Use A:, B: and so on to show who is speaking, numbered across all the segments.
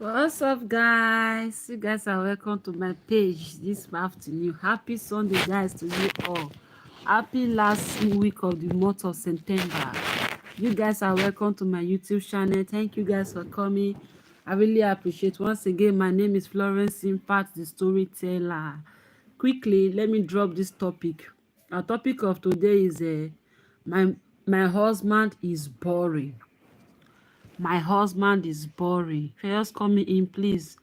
A: What's up, guys? You guys are welcome to my page this afternoon. Happy Sunday, guys, to you all. Happy last week of the month of September. You guys are welcome to my YouTube channel. Thank you guys for coming. I really appreciate. Once again, my name is Florence Impact, the storyteller. Quickly, let me drop this topic. Our topic of today is my my husband is boring. My husband is boring. Just coming in, please.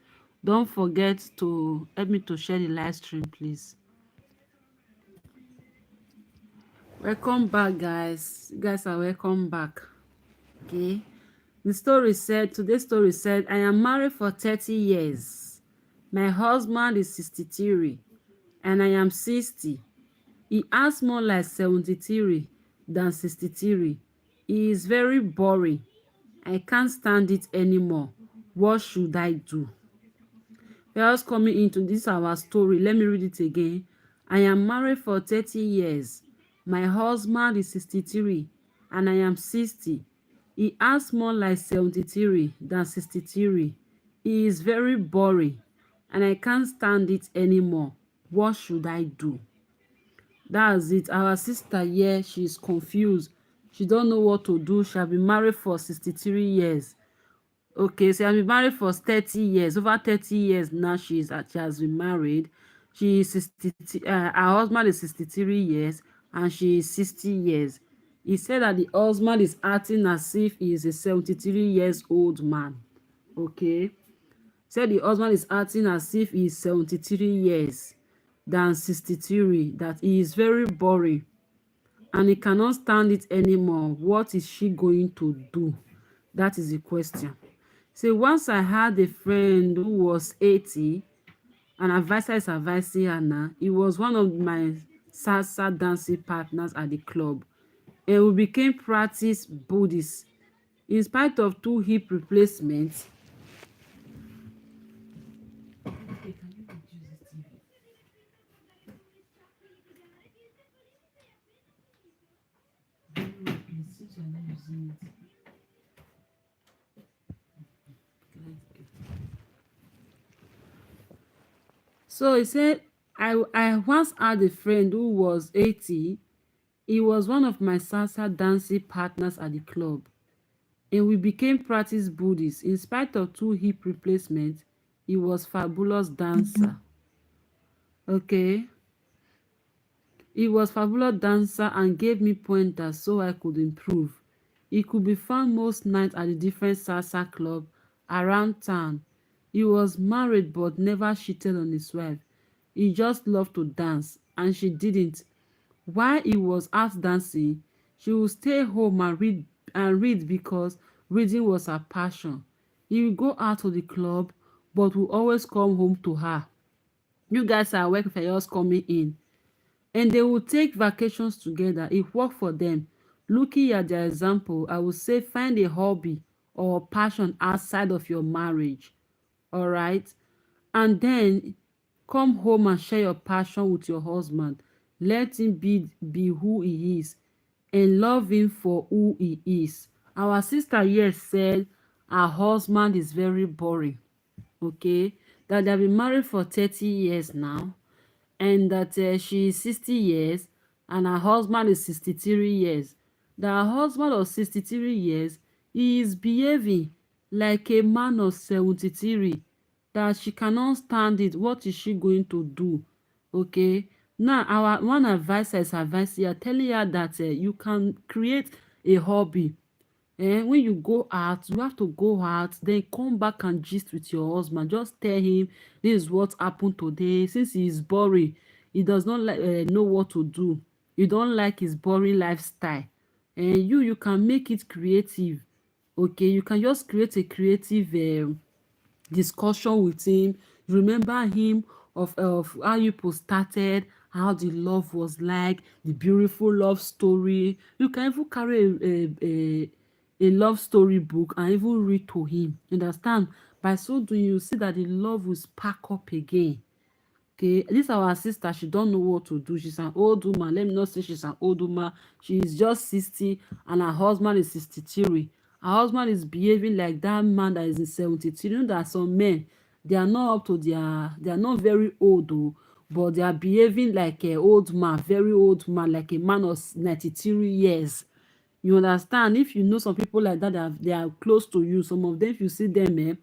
A: Don't forget to help me to share the live stream, please. Welcome back, guys. You guys are welcome back. Okay. Today's story said, I am married for 30 years. My husband is 63 and I am 60. He acts more like 73 than 63. He is very boring. I can't stand it anymore. What should I do? Else coming into this our story. Let me read it again. I am married for 30 years. My husband is 63 and I am 60. He acts more like 73 than 63. He is very boring and I can't stand it anymore. What should I do? That's it. Our sister here, she's confused. She don't know what to do. She has been married for 63 years. Okay, so I've been married for 30 years. Over 30 years now she has been married. She is 60, her husband is 63 years and she is 60 years. He said that the husband is acting as if he is a 73 years old man. Okay. Said the husband is acting as if he is 73 years than 63, that he is very boring and he cannot stand it anymore. What is she going to do? That is the question. So once I had a friend who was 80, an advisor is advising her now. He was one of my salsa dancing partners at the club. And we became practice Buddhists. In spite of 2 hip replacements. Okay, can you reduce this TV? Since you are not using it. So he said, I once had a friend who was 80. He was one of my salsa dancing partners at the club. And we became practice Buddhists. In spite of 2 hip replacements, he was fabulous dancer. Okay. He was fabulous dancer and gave me pointers so I could improve. He could be found most nights at the different salsa club around town. He was married but never cheated on his wife. He just loved to dance and she didn't. While he was out dancing, she would stay home and read because reading was her passion. He would go out to the club but would always come home to her. You guys are working for yours coming in. And they will take vacations together. It worked for them. Looking at their example, I would say find a hobby or passion outside of your marriage. All right? And then come home and share your passion with your husband. Let him be who he is and love him for who he is. Our sister here said her husband is very boring. Okay? That they've been married for 30 years now and that she is 60 years and her husband is 63 years. That her husband of 63 years, he is behaving like a man of 73. That she cannot stand it. What is she going to do? Okay. Now, our one advisor is advising her, telling her that you can create a hobby. When you go out, you have to go out, then come back and gist with your husband. Just tell him this is what happened today. Since he is boring, he does not like know what to do. You don't like his boring lifestyle. And you can make it creative. Okay, you can just create a creative discussion with him. Remember him of how you people started, how the love was like, the beautiful love story. You can even carry a love story book and even read to him. You understand? By so doing, you see that the love will spark up again. Okay, this our sister, she don't know what to do. She's an old woman. Let me not say she's an old woman. She is just 60 and her husband is 63. her husband is behaving like that man that is in 72. You know that some men, they are not up to they are not very old though, but they are behaving like a old man, very old man, like a man of 93 years. You understand? If you know some people like that, they are close to you. Some of them, if you see them,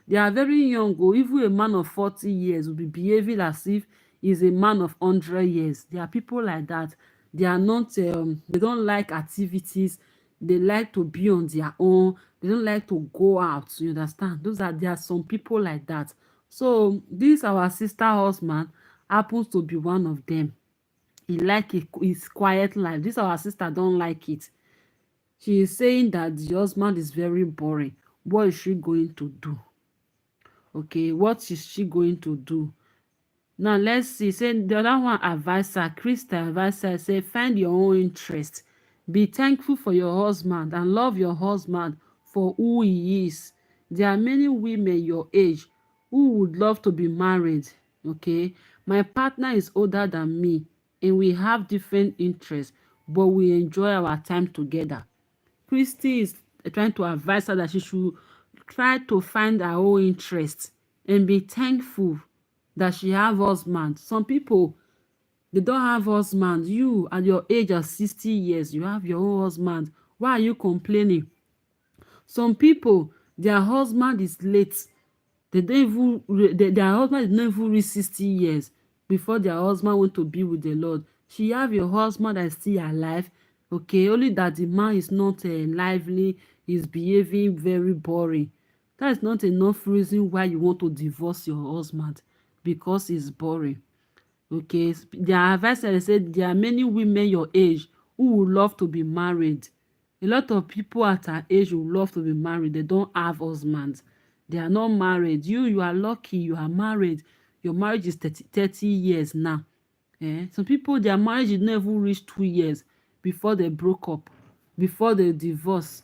A: they are very young. Or even a man of 40 years will be behaving as if he's a man of 100 years. There are people like that. They are not, they don't like activities. They like to be on their own. They don't like to go out. You understand? There are some people like that. So this our sister husband happens to be one of them. He like his quiet life. This our sister don't like it. She is saying that the husband is very boring. What is she going to do? Okay, what is she going to do? Now let's see. Say the other one advisor, Krista advisor, say find your own interest. Be thankful for your husband and love your husband for who he is. There are many women your age who would love to be married. Okay, my partner is older than me and we have different interests, but we enjoy our time together. Christy is trying to advise her that she should try to find her own interest and be thankful that she have husband. Some people, they don't have husband. You at your age of 60 years, you have your own husband. Why are you complaining? Some people, their husband is late. They don't their husband did not even reach 60 years before their husband went to be with the Lord. She have your husband that is still alive. Okay, only that the man is not lively, is behaving very boring. That is not enough reason why you want to divorce your husband, because he's boring. Okay, their advisor said there are many women your age who would love to be married. A lot of people at her age would love to be married. They don't have husbands. They are not married. You are lucky. You are married. Your marriage is 30 years now. Some people, their marriage did not even reach 2 years before they broke up, before they divorce.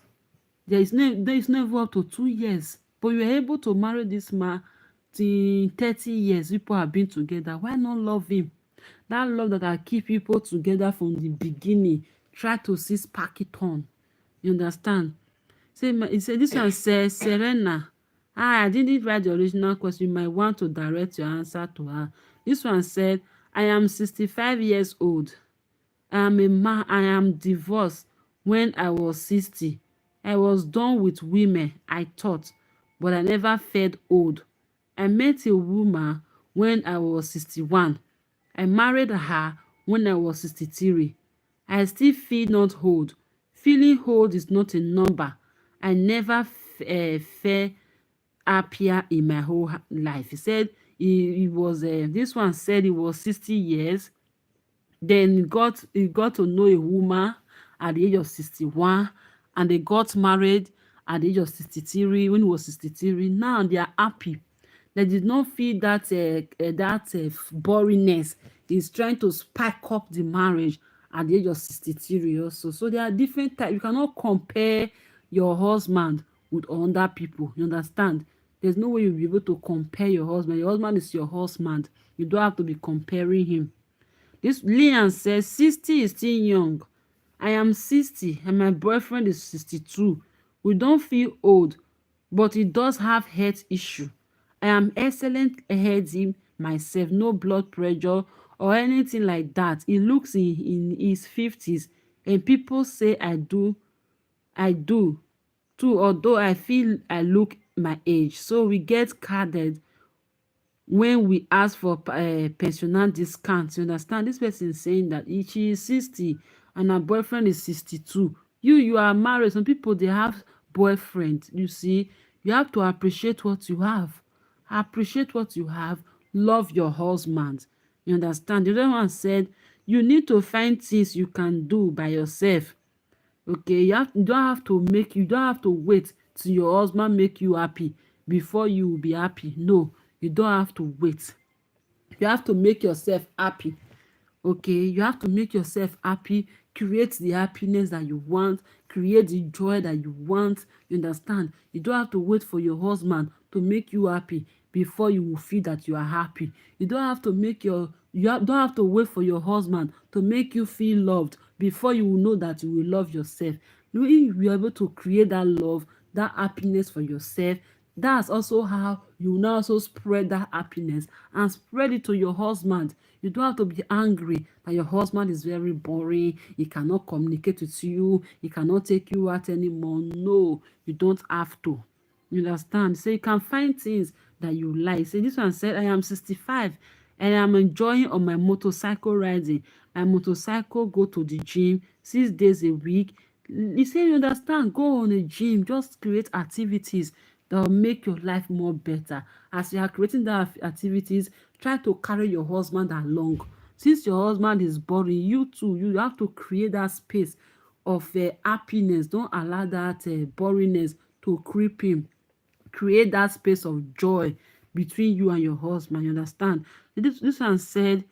A: There is never up to 2 years. But you are able to marry this man till 30 years. People have been together. Why not love him? That love that can keep people together from the beginning. Try to see spark it on. You understand? He said, this one says, Serena. I didn't write the original question. You might want to direct your answer to her. This one said, I am 65 years old. I am a man. I am divorced when I was 60. I was done with women, I thought, but I never felt old. I met a woman when I was 61. I married her when I was 63. I still feel not old. Feeling old is not a number. I never felt happier in my whole life. He said he was, this one said he was 60 years. Then he got to know a woman at the age of 61, and they got married at the age of 63 when he was 63. Now they are happy. They did not feel that boringness. He's trying to spike up the marriage at the age of 63 also. So there are different types. You cannot compare your husband with other people. You understand? There's no way you'll be able to compare your husband. Your husband is your husband. You don't have to be comparing him. This Leon says 60 is still young. I am 60 and my boyfriend is 62. We don't feel old, but he does have health issue. I am excellent him myself, no blood pressure or anything like that. He looks in his 50s and people say I do too, although I feel I look my age. So we get carded when we ask for pensional discount. You understand? This person is saying that she is 60 and her boyfriend is 62. You are married. Some people, they have boyfriend. You see, you have to appreciate what you have. Appreciate what you have. Love your husband. You understand? The other one said, you need to find things you can do by yourself. Okay, you don't have to wait till your husband make you happy before you will be happy. No, you don't have to wait. You have to make yourself happy. Okay, you have to make yourself happy. Create the happiness that you want. Create the joy that you want. You understand? You don't have to wait for your husband to make you happy before you will feel that you are happy. You don't have to don't have to wait for your husband to make you feel loved before you will know that you will love yourself. When you are able to create that love, that happiness for yourself, that's also how you now also spread that happiness and spread it to your husband. You don't have to be angry that your husband is very boring, he cannot communicate with you, he cannot take you out anymore. No, you don't have to. You understand? So you can find things that you like. So this one said, I am 65 and I'm enjoying on my motorcycle riding. My motorcycle go to the gym 6 days a week. He said, you understand, go on a gym, just create activities that will make your life more better. As you are creating that activities, try to carry your husband along. Since your husband is boring, you too, you have to create that space of happiness. Don't allow that boringness to creep in. Create that space of joy between you and your husband. You understand? This one said,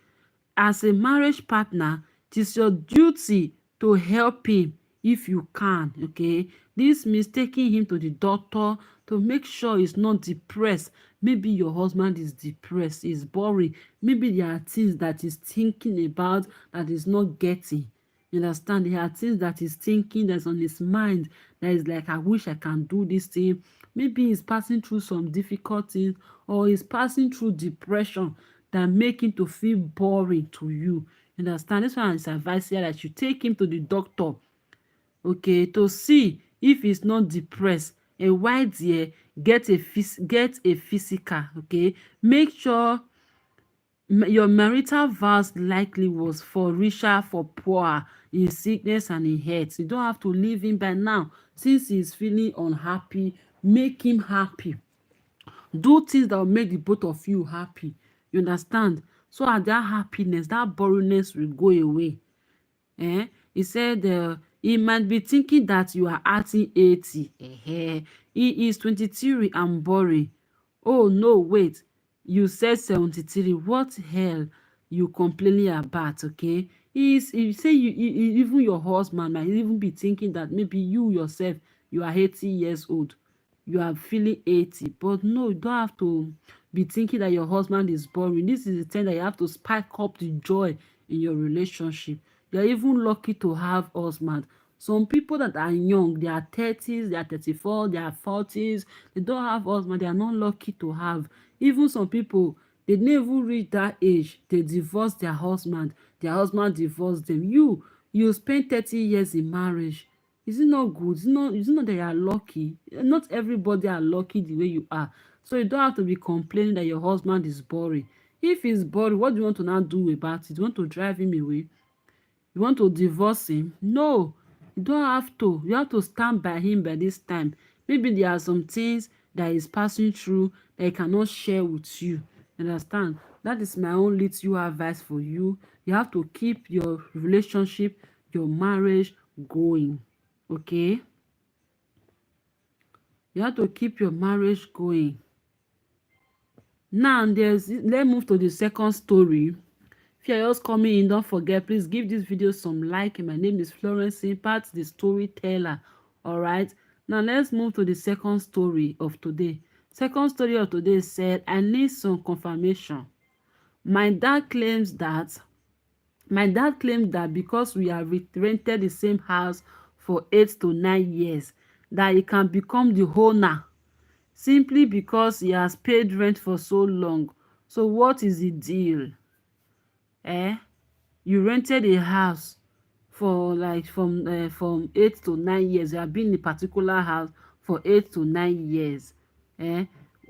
A: as a marriage partner, it is your duty to help him if you can. Okay, this means taking him to the doctor to make sure he's not depressed. Maybe your husband is depressed, is boring, maybe there are things that he's thinking about that he's not getting. You understand? There are things that he's thinking that's on his mind that is like, I wish I can do this thing. Maybe he's passing through some difficulties, or he's passing through depression that make him to feel boring to you. You understand? This one is advice here that you take him to the doctor, okay, to see if he's not depressed. And while there, get a physical, okay. Make sure your marital vows likely was for richer, for poor, in sickness and in health. You don't have to leave him by now. Since he's feeling unhappy, make him happy. Do things that will make the both of you happy. You understand? So that happiness, that boringness will go away. He said he might be thinking that you are acting 80. He is 23 and boring. Oh no, wait, you said 73. What hell you complaining about? Okay, you say even your husband might even be thinking that maybe you yourself, you are 80 years old, you are feeling 80. But no, you don't have to be thinking that your husband is boring. This is the time that you have to spike up the joy in your relationship. You're even lucky to have husband. Some people that are young, they are 30s, they are 34, they are 40s, they don't have husband, they are not lucky to have. Even some people, they never reach that age, they divorce their husband divorced them. You spend 30 years in marriage. Is it not good? Is it not that you are lucky? Not everybody are lucky the way you are. So you don't have to be complaining that your husband is boring. If he's boring, what do you want to now do about it? You want to drive him away? You want to divorce him? No, you don't have to. You have to stand by him by this time. Maybe there are some things that he's passing through that he cannot share with you. Understand? That is my own little advice for you. You have to keep your relationship, your marriage going. Okay? You have to keep your marriage going. Now, let's move to the second story. If you're just coming in, don't forget, please give this video some like. My name is Florence Impact, the storyteller. All right. Now let's move to the second story of today. Second story of today said, I need some confirmation. My dad claims that because we have rented the same house for 8 to 9 years, that he can become the owner simply because he has paid rent for so long. So what is the deal? You rented a house for like from 8 to 9 years. You have been in a particular house for 8 to 9 years.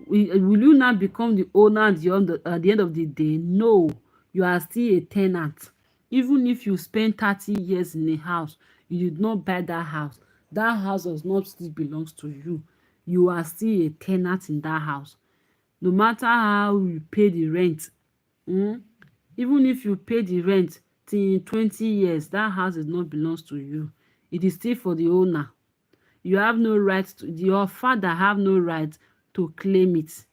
A: Will you now become the owner at the end of the day? No, you are still a tenant. Even if you spend 30 years in a house, you did not buy that house. That house does not still belongs to you. You are still a tenant in that house. No matter how you pay the rent, even if you pay the rent till 20 years, that house does not belongs to you. It is still for the owner. You have no right to, your father have no right to claim it.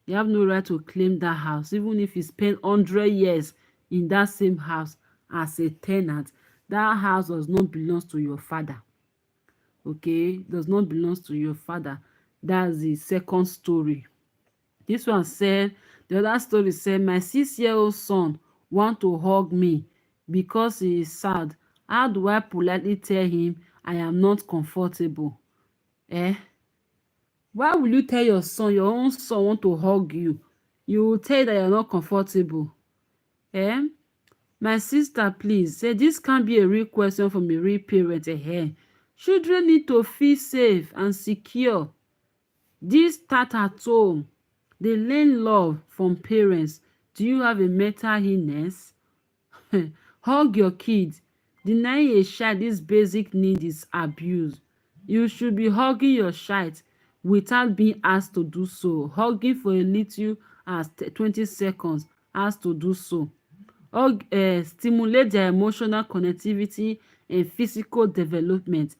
A: You have no right to claim that house. Even if you spend 100 years in that same house as a tenant, that house does not belong to your father. Okay? Does not belong to your father. That's the second story. This one said, the other story said, my 6-year-old son want to hug me because he is sad. How do I politely tell him I am not comfortable. Eh? Why will you tell your own son want to hug you? You will tell that you're not comfortable. Eh? My sister, please, say this can't be a real question from a real parent. Children need to feel safe and secure. This start at home. They learn love from parents. Do you have a mental illness? Hug your kids. Denying a child this basic need is abuse. You should be hugging your child without being asked to do so. Hugging for a little as 20 seconds asked to do so. Hug stimulate their emotional connectivity and physical development.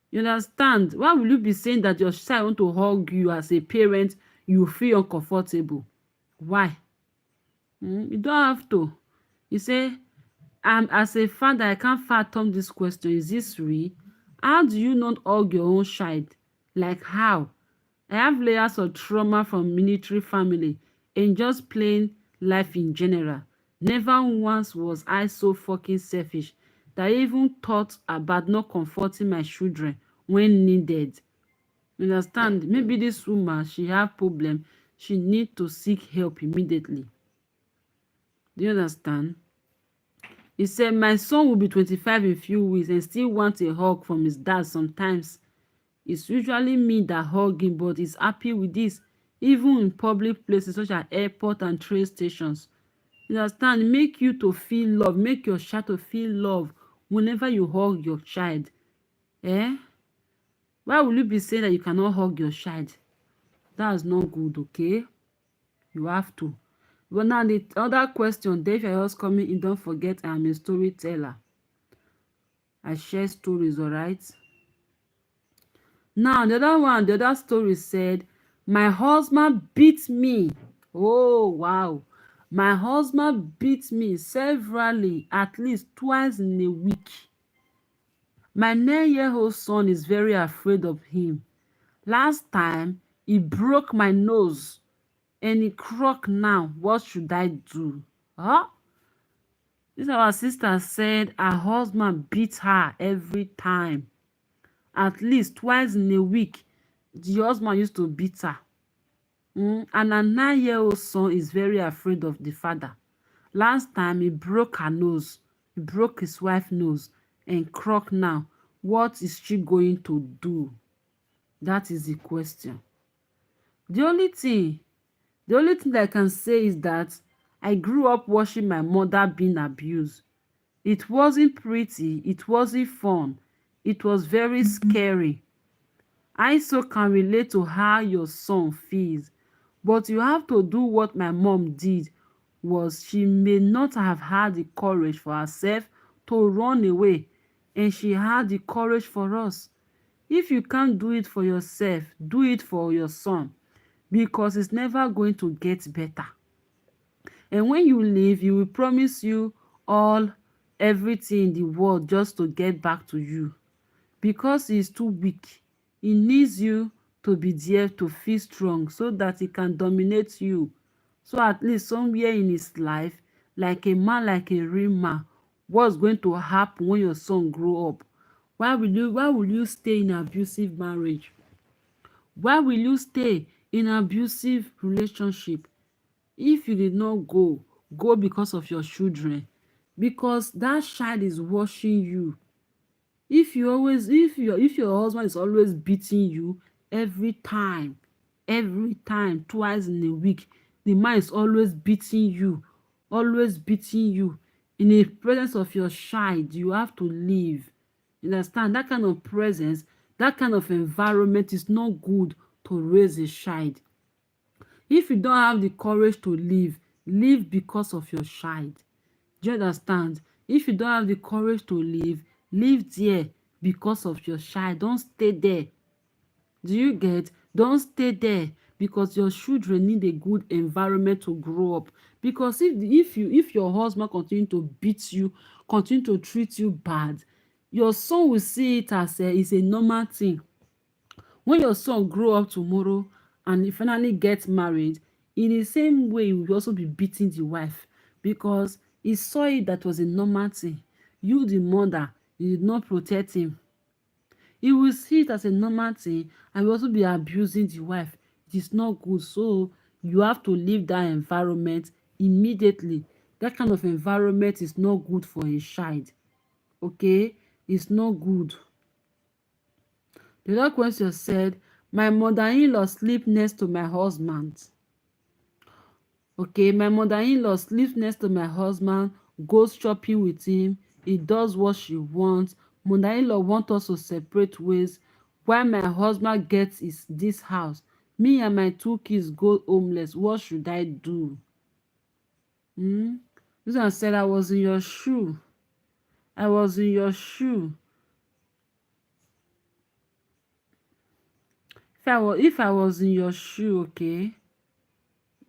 A: You understand? Why will you be saying that your child want to hug you as a parent, you feel uncomfortable? Why? You don't have to. You say, as a father, I can't fathom this question. Is this real? How do you not hug your own child? Like how? I have layers of trauma from military family and just plain life in general. Never once was I so fucking selfish that I even thought about not comforting my children when needed. You understand? Maybe this woman, she have problem. She need to seek help immediately. Do you understand? He said, my son will be 25 in a few weeks and still wants a hug from his dad sometimes. It's usually me that hug him, but he's happy with this, even in public places such as airport and train stations. You understand? Make you to feel love. Make your child to feel love whenever you hug your child. Eh? Why will you be saying that you cannot hug your child? That's not good, okay? You have to. But now the other question, Dave, you're just coming in. Don't forget, I'm a storyteller. I share stories, all right? Now, the other story said, my husband beat me. Oh, wow. My husband beat me severally, at least twice in a week. My 9-year-old son is very afraid of him. Last time, he broke my nose and he croaked now. What should I do? Huh? This our sister said her husband beat her every time. At least twice in a week, the husband used to beat her. And her 9-year-old son is very afraid of the father. Last time, he broke her nose. He broke his wife's nose and croaked now. What is she going to do? That is the question. The only thing that I can say is that I grew up watching my mother being abused. It wasn't pretty. It wasn't fun. It was very scary. I so can relate to how your son feels. But you have to do what my mom did. Was she may not have had the courage for herself to run away, and she had the courage for us. If you can't do it for yourself, do it for your son, because it's never going to get better. And when you leave, he will promise you everything in the world just to get back to you. Because he is too weak, he needs you to be there to feel strong so that he can dominate you. So at least somewhere in his life, like a man, like a real man, what's going to happen when your son grow up? Why will you stay in an abusive marriage? Why will you stay in an abusive relationship? If you did not go because of your children, because that child is watching you. If your husband is always beating you every time, twice in a week, the man is always beating you in the presence of your child, you have to leave. You understand? That kind of presence, that kind of environment is not good to raise a child. If you don't have the courage to leave because of your child. Do you understand? If you don't have the courage to leave there because of your child. Don't stay there. Do you get? Don't stay there, because your children need a good environment to grow up. Because if your husband continue to beat you, continue to treat you bad, your son will see it as it's a normal thing. When your son grow up tomorrow and he finally gets married, in the same way, he will also be beating the wife, because he saw it that was a normal thing. You, the mother, you did not protect him. He will see it as a normal thing and will also be abusing the wife. It is not good. So you have to leave that environment immediately. That kind of environment is not good for a child. Okay? It's not good. The other question said, my mother-in-law sleep next to my husband. Okay, my mother-in-law sleeps next to my husband, goes shopping with him, he does what she wants. Mother-in-law want us to separate ways while my husband gets this house. Me and my 2 kids go homeless. What should I do? This one said, I was in your shoe. I was in your shoe. If I was in your shoe, okay.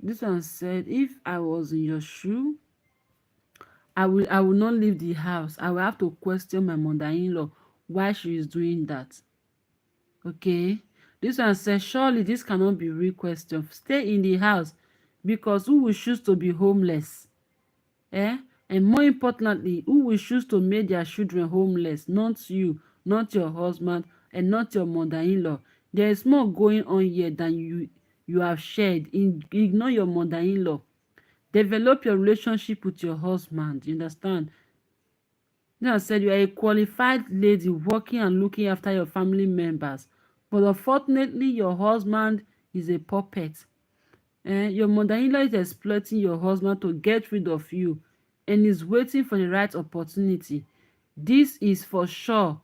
A: This one said, if I was in your shoe, I will not leave the house. I will have to question my mother-in-law why she is doing that. Okay. This one says, surely this cannot be real question. Stay in the house because who will choose to be homeless? Eh? And more importantly, who will choose to make their children homeless? Not you, not your husband, and not your mother-in-law. There is more going on here than you have shared. Ignore your mother-in-law. Develop your relationship with your husband. You understand? Then I said you are a qualified lady working and looking after your family members. But unfortunately, your husband is a puppet. Your mother-in-law is exploiting your husband to get rid of you and is waiting for the right opportunity. This is for sure.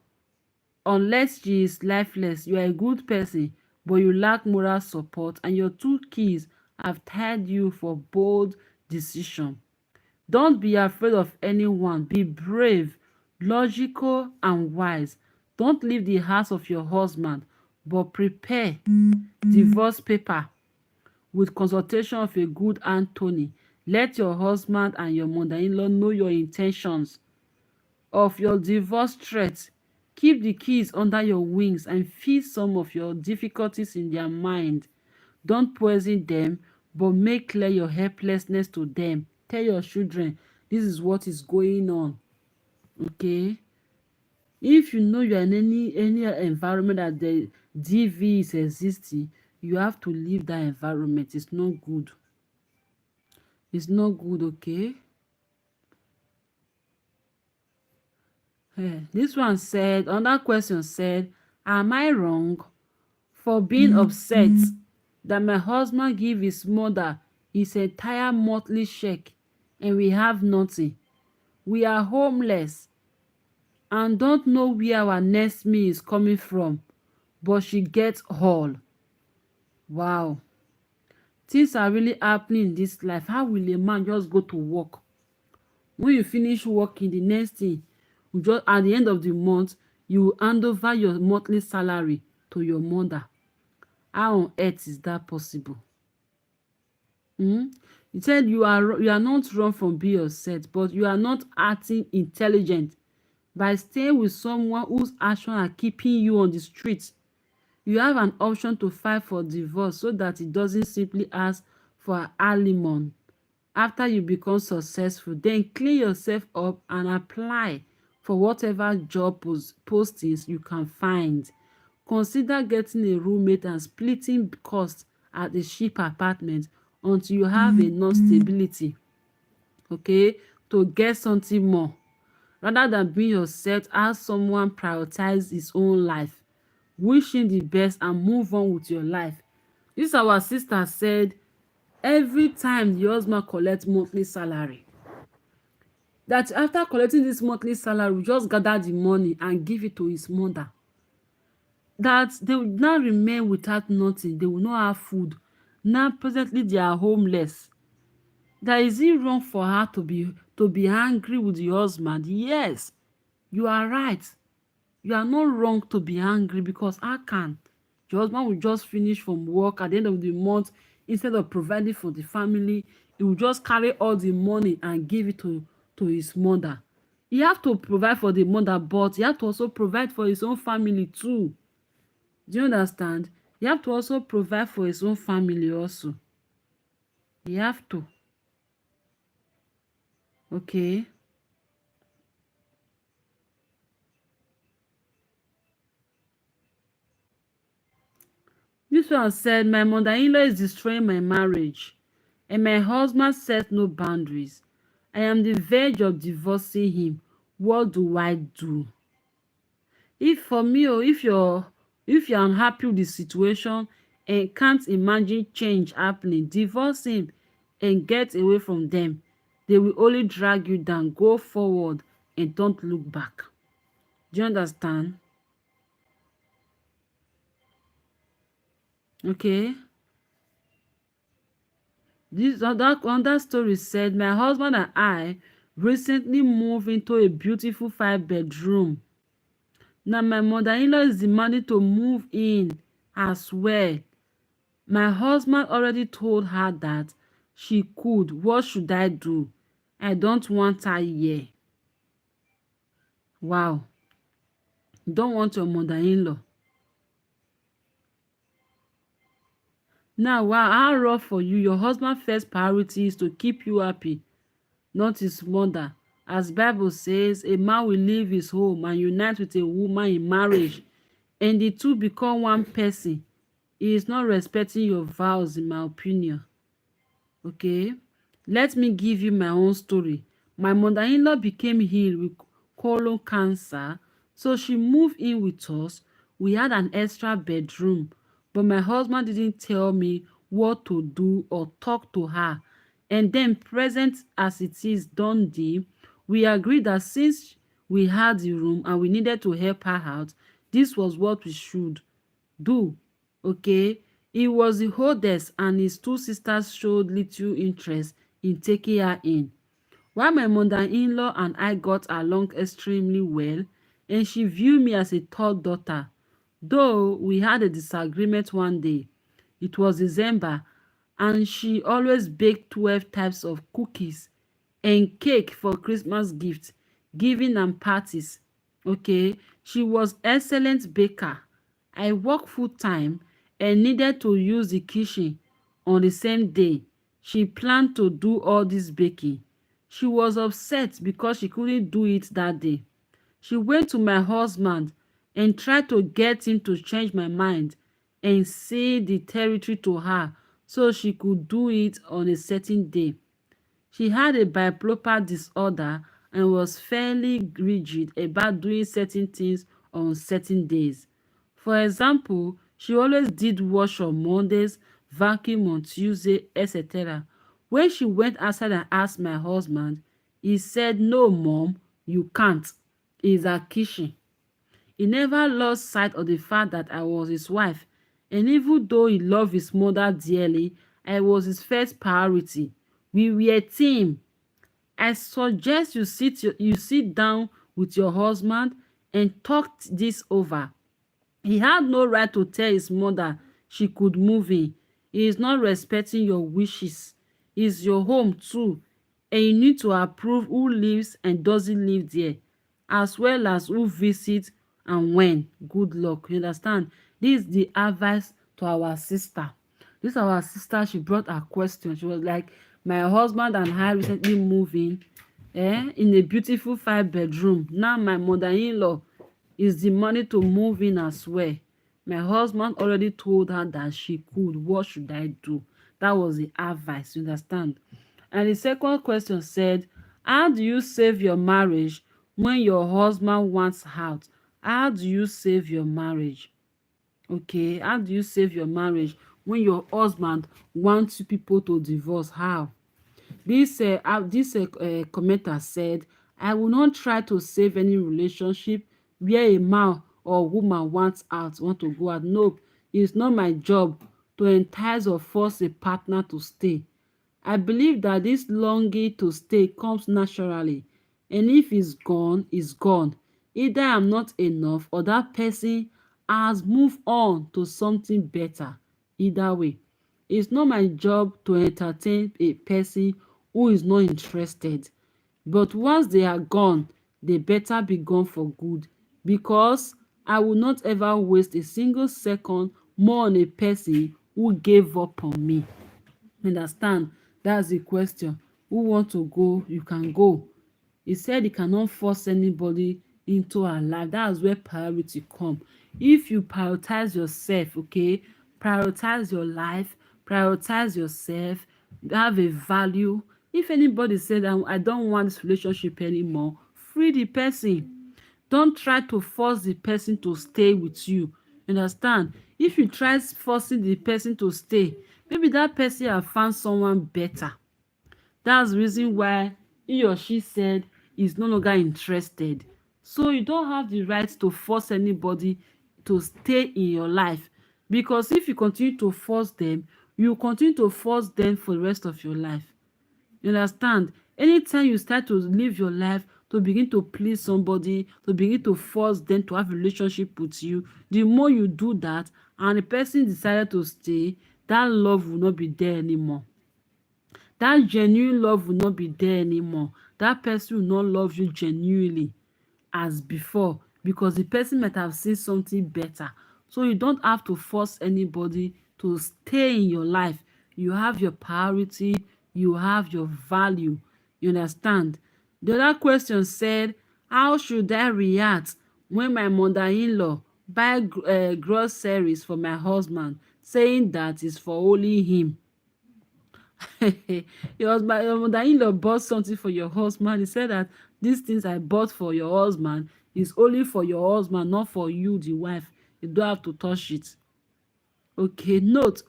A: Unless she is lifeless, you are a good person, but you lack moral support and your 2 kids have tired you for bold decision. Don't be afraid of anyone. Be brave, logical, and wise. Don't leave the house of your husband, but prepare divorce paper with consultation of a good attorney. Let your husband and your mother-in-law know your intentions of your divorce threat. Keep the kids under your wings and feed some of your difficulties in their mind. Don't poison them, but make clear your helplessness to them. Tell your children this is what is going on. Okay? If you know you are in any environment that the DV is existing, you have to leave that environment. It's not good. It's not good, okay? This one said, another question said, am I wrong for being upset that my husband give his mother his entire monthly check and we have nothing? We are homeless and don't know where our next meal is coming from, but she gets all. Wow. Things are really happening in this life. How will a man just go to work? When you finish working, the next thing, you just at the end of the month, you will hand over your monthly salary to your mother. How on earth is that possible? You said you are not wrong from being upset, but you are not acting intelligent by staying with someone whose actions are keeping you on the streets. You have an option to file for divorce so that it doesn't simply ask for alimony. After you become successful, then clean yourself up and apply for whatever job postings you can find. Consider getting a roommate and splitting costs at a cheap apartment until you have enough stability, okay, to get something more. Rather than being yourself, have someone prioritize his own life. Wish him the best and move on with your life. This our sister said every time the husband collect monthly salary, that after collecting this monthly salary, just gather the money and give it to his mother, that they will now remain without nothing. They will not have food. Now presently they are homeless. That is it wrong for her to be angry with the husband? Yes, you are right. You are not wrong to be angry, because how can your husband will just finish from work at the end of the month, instead of providing for the family, he will just carry all the money and give it to his mother. He have to provide for the mother, but he have to also provide for his own family too. Do you understand? He have to also provide for his own family also. He have to. Okay. This one said, my mother-in-law is destroying my marriage, and my husband sets no boundaries. I am the verge of divorcing him. What do I do? If for me, or if you're unhappy with the situation and can't imagine change happening, divorce him and get away from them. They will only drag you down. Go forward and don't look back. Do you understand? Okay. This on that story said, my husband and I recently moved into a beautiful 5-bedroom. Now my mother-in-law is demanding to move in as well. My husband already told her that she could. What should I do? I don't want her here. Wow. You don't want your mother-in-law. Now, wow, how rough for you. Your husband's first priority is to keep you happy, not his mother. As Bible says, a man will leave his home and unite with a woman in marriage, and the two become one person. He is not respecting your vows, in my opinion. Okay, let me give you my own story. My mother-in-law became ill with colon cancer, so she moved in with us. We had an extra bedroom, but my husband didn't tell me what to do or talk to her. And then, present as it is Dundee, we agreed that since we had the room and we needed to help her out, this was what we should do. Okay, he was the oldest and his two sisters showed little interest in taking her in. While my mother-in-law and I got along extremely well, and she viewed me as a third daughter, though we had a disagreement one day. It was December, and she always baked 12 types of cookies and cake for Christmas gifts, giving and parties. Okay, she was excellent baker. I worked full time and needed to use the kitchen on the same day. She planned to do all this baking. She was upset because she couldn't do it that day. She went to my husband and tried to get him to change my mind and cede the territory to her so she could do it on a certain day. She had a bipolar disorder and was fairly rigid about doing certain things on certain days. For example, she always did wash on Mondays, vacuum on Tuesday, etc. When she went outside and asked my husband, he said, "No, Mom, you can't. It's her kitchen." He never lost sight of the fact that I was his wife, and even though he loved his mother dearly, I was his first priority. We were a team. I suggest you sit down with your husband and talk this over. He had no right to tell his mother she could move in. He is not respecting your wishes. It's your home too, and you need to approve who lives and doesn't live there, as well as who visits and when. Good luck. You understand? This is the advice to our sister. This our sister, she brought her question. She was like, my husband and I recently moved in a beautiful 5-bedroom. Now my mother-in-law is the money to move in as well. My husband already told her that she could. What should I do? That was the advice. You understand? And the second question said, how do you save your marriage when your husband wants out? How do you save your marriage? Okay, how do you save your marriage when your husband wants you people to divorce? How? This commenter said, I will not try to save any relationship where a man or woman want to go out. No, it's not my job to entice or force a partner to stay. I believe that this longing to stay comes naturally, and if it's gone, it's gone. Either I'm not enough or that person has moved on to something better. Either way, it's not my job to entertain a person who is not interested. But once they are gone, they better be gone for good, because I will not ever waste a single second more on a person who gave up on me. Understand? That's the question. Who want to go, you can go. He said he cannot force anybody into our life. That's where priority come. If you prioritize yourself, okay, prioritize your life, prioritize yourself, have a value. If anybody said, I don't want this relationship anymore, free the person. Don't try to force the person to stay with you. Understand? If you try forcing the person to stay, maybe that person have found someone better. That's the reason why he or she said is no longer interested. So you don't have the right to force anybody to stay in your life, because if you continue to force them, you continue to force them for the rest of your life. You understand? Anytime you start to live your life to begin to please somebody, to begin to force them to have a relationship with you, the more you do that and the person decided to stay, that love will not be there anymore. That genuine love will not be there anymore. That person will not love you genuinely as before, because the person might have seen something better. So you don't have to force anybody to stay in your life. You have your priority, you have your value. You understand? The other question said, how should I react when my mother-in-law buy groceries for my husband, saying that it's for only him? Your mother-in-law bought something for your husband. He said that these things I bought for your husband is only for your husband, not for you, the wife. You don't have to touch it. Okay, note,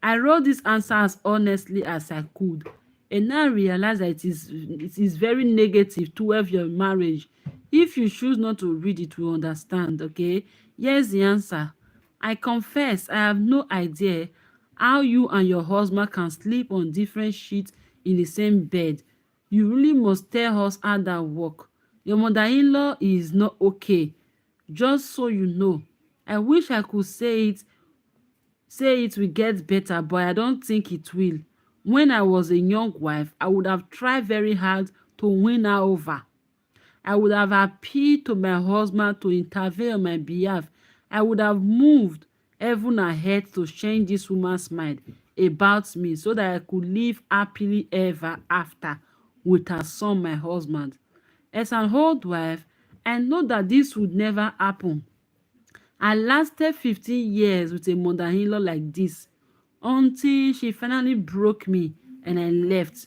A: I wrote this answer as honestly as I could, and now I realize that it is very negative towards your marriage. If you choose not to read it, we understand. Okay, here's the answer. I confess I have no idea how you and your husband can sleep on different sheets in the same bed. You really must tell us how that work. Your mother-in-law is not okay. Just so you know, I wish I could say it will get better, but I don't think it will. When I was a young wife, I would have tried very hard to win her over. I would have appealed to my husband to intervene on my behalf. I would have moved heaven and earth to change this woman's mind about me so that I could live happily ever after with her son, my husband. As an old wife, I know that this would never happen. I lasted 15 years with a mother-in-law like this until she finally broke me and I left.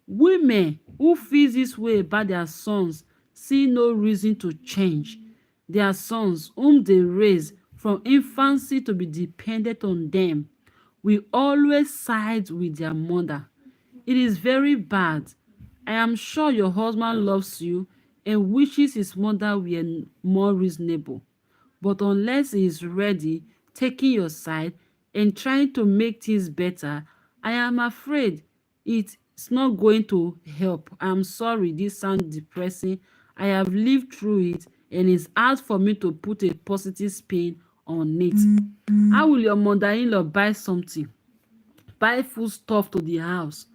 A: Women who feel this way about their sons see no reason to change. Their sons, whom they raise from infancy to be dependent on them, will always side with their mother. It is very bad. I am sure your husband loves you and wishes his mother were more reasonable. But unless he is ready, taking your side and trying to make things better, I am afraid it's not going to help. I'm sorry, this sounds depressing. I have lived through it and it's hard for me to put a positive spin on it. How will your mother-in-law buy something? Buy food stuff to the house.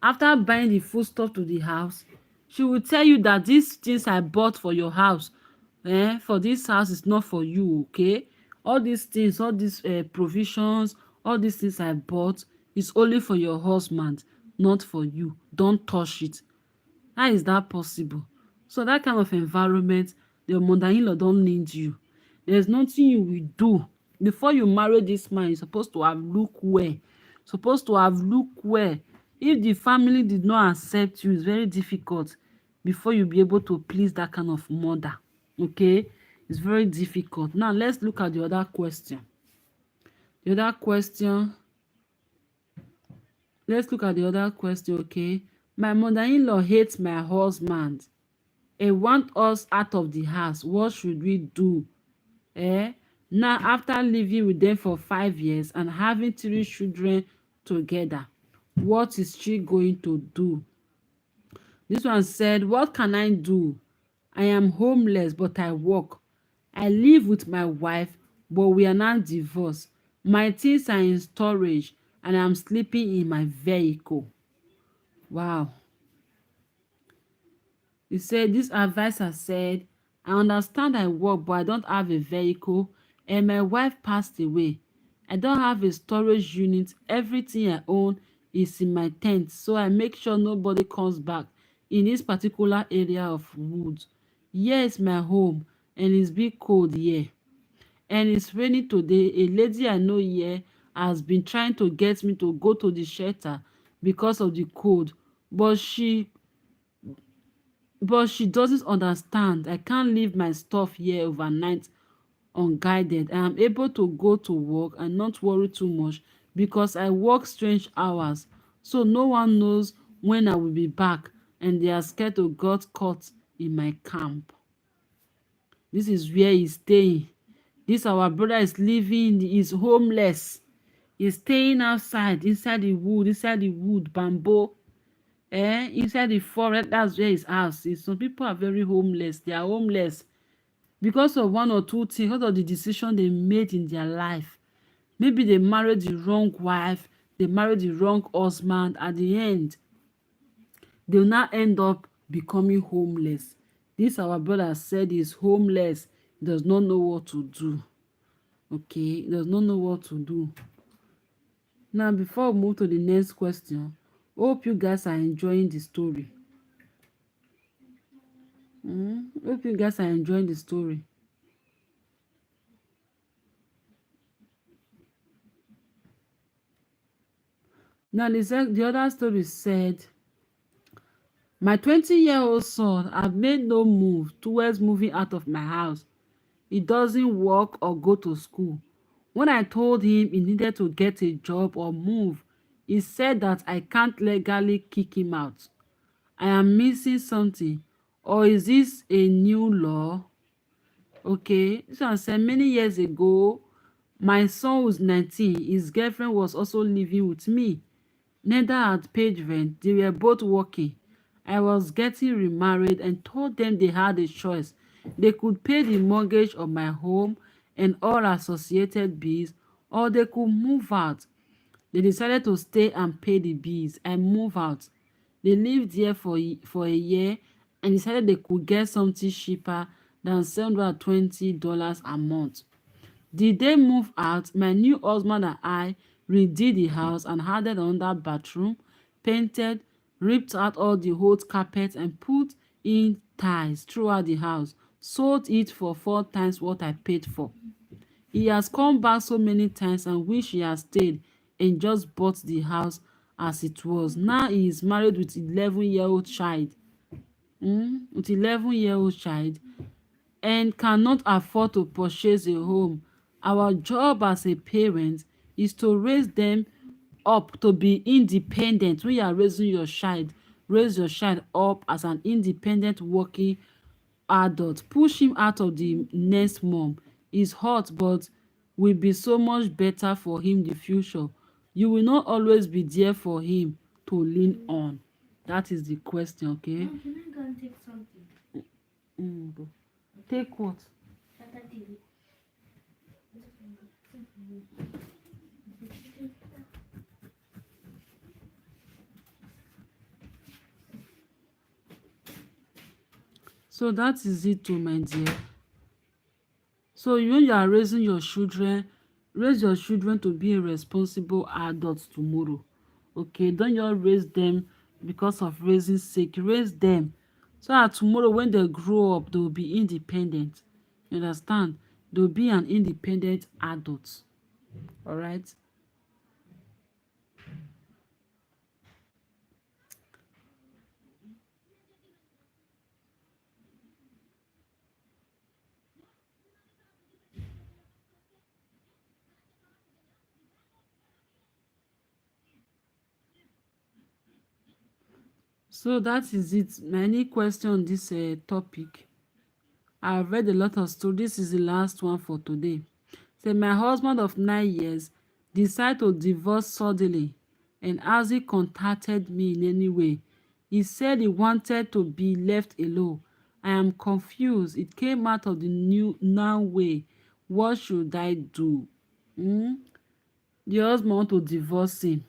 A: After buying the food stuff to the house, she will tell you that these things I bought for your house, for this house is not for you, okay? All these things, all these provisions, all these things I bought is only for your husband, not for you. Don't touch it. How is that possible? So that kind of environment, your mother-in-law don't need you. There's nothing you will do. Before you marry this man, you're supposed to have look well. Supposed to have look well. If the family did not accept you, it's very difficult before you be able to please that kind of mother. Okay? It's very difficult. Now, let's look at the other question. The other question. Let's look at the other question, okay? My mother-in-law hates my husband and want us out of the house. What should we do? Now, after living with them for 5 years and having 3 children together, what is she going to do? This one said, what can I do? I am homeless, but I work. I live with my wife, but we are not divorced. My things are in storage, and I'm sleeping in my vehicle. Wow. He said, this advisor said, I understand I work, but I don't have a vehicle, and my wife passed away. I don't have a storage unit. Everything I own is in my tent, so I make sure nobody comes back in this particular area of woods. Here is my home, and it's big cold here. And it's raining today. A lady I know here has been trying to get me to go to the shelter because of the cold, but she doesn't understand. I can't leave my stuff here overnight unguided. I am able to go to work and not worry too much because I work strange hours, so no one knows when I will be back, and they are scared to get caught in my camp. This is where he's staying. This our brother is living, he's homeless. He's staying outside, inside the wood, bamboo, inside the forest. That's where his house is. Some people are very homeless. They are homeless because of one or two things, because of the decision they made in their life. Maybe they married the wrong wife, they married the wrong husband. At the end, they will now end up becoming homeless. This our brother said he's homeless. He does not know what to do. Okay, he does not know what to do. Now, before we move to the next question, hope you guys are enjoying the story. Hope you guys are enjoying the story. Now, the other story said, my 20-year-old son had made no move towards moving out of my house. He doesn't work or go to school. When I told him he needed to get a job or move, he said that I can't legally kick him out. I am missing something. Or is this a new law? Okay, this one said many years ago, my son was 19. His girlfriend was also living with me. Neither had paid rent. They were both working. I was getting remarried and told them they had a choice. They could pay the mortgage of my home and all associated bills, or they could move out. They decided to stay and pay the bills and move out. They lived there for a year and decided they could get something cheaper than $720 a month. The day move out, my new husband and I redid the house and added another bathroom, painted, ripped out all the old carpet and put in tiles throughout the house, sold it for 4 times what I paid for. He has come back so many times and wish he had stayed and just bought the house as it was. Now he is married with 11-year-old child. With 11-year-old child and cannot afford to purchase a home. Our job as a parent is to raise them up to be independent. When you are raising your child, raise your child up as an independent working adult. Push him out of the nest mom. It's hot, but will be so much better for him in the future. You will not always be there for him to lean on. That is the question, okay?
B: Mom, can I go and take something?
A: Go. Take what?
B: Tata TV.
A: So that is it too, my dear. So when you are raising your children, raise your children to be a responsible adult tomorrow. Okay, don't just raise them because of raising sake. Raise them so that tomorrow when they grow up, they will be independent. You understand? They'll be an independent adult. All right. So that is it. Any question on this topic? I've read a lot of stories. This is the last one for today. Say my husband of 9 years decided to divorce suddenly and as he contacted me in any way. He said he wanted to be left alone. I am confused. It came out of the new now way. What should I do? The husband want to divorce him.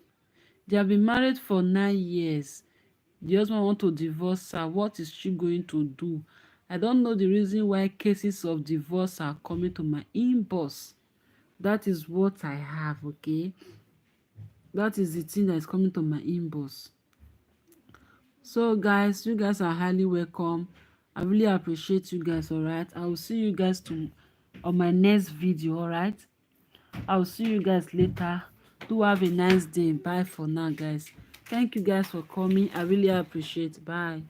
A: They have been married for 9 years. The husband want to divorce her. What is she going to do? I don't know the reason why cases of divorce are coming to my inbox. That is what I have, okay? That is the thing that is coming to my inbox. So guys, you guys are highly welcome. I really appreciate you guys, all right? I will see you guys on my next video, all right? I will see you guys later. Do have a nice day. Bye for now, guys. Thank you guys for coming. I really appreciate. Bye.